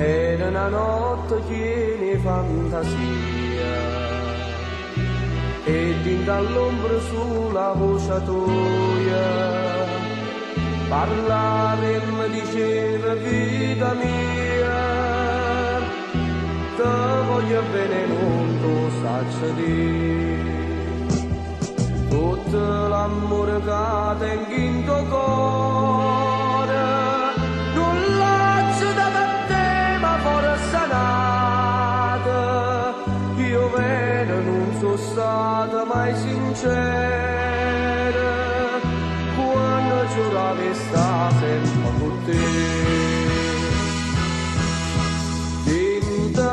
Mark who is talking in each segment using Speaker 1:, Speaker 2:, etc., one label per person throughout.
Speaker 1: Era una notte piena di fantasia e dintre all'ombra sulla voce tua parlava e mi diceva vita mia, te voglio bene non lo saccio dire. Tutto l'amore che tengo in tuo cuore non lascio da te ma forse nata. Io vero non sono stata mai sincera quando giuravi sta sempre con te. Dinta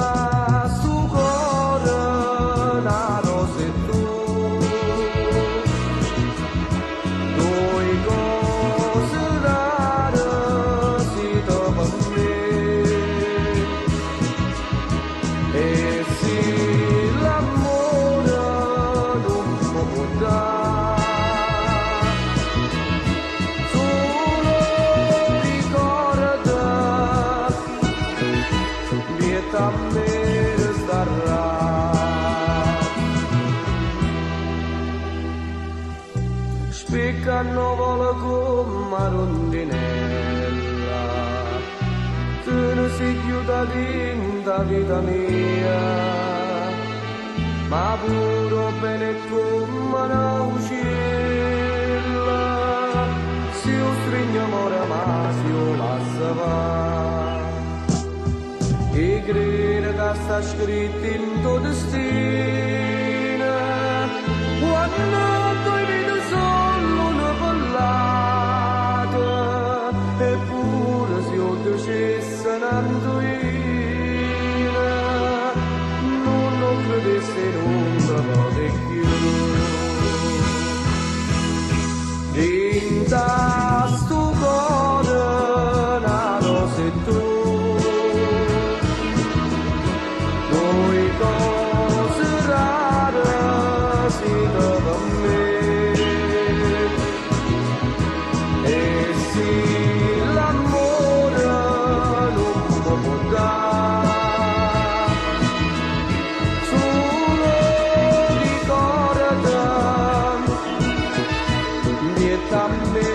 Speaker 1: sto cuore una rosa e tu, due cose rare si per me. E sì, l'amore non può dare, solo ricorda, vieta a me starà. Spiccano vola come rondinella, tu ne si chiuda dentro vita mia, ma pure bene come una uccella, si io stringo amore ma si io lascia va. E crede che sta scritto in tuo destino, quando tu vedi solo una ballata, eppure se io dicessi un'anduina, non lo credessi nunca vado più. Dinta sto cuore una rosa e tu, due cose rare si per me. E sì, l'amore non può dare, solo ricorda, vieta a me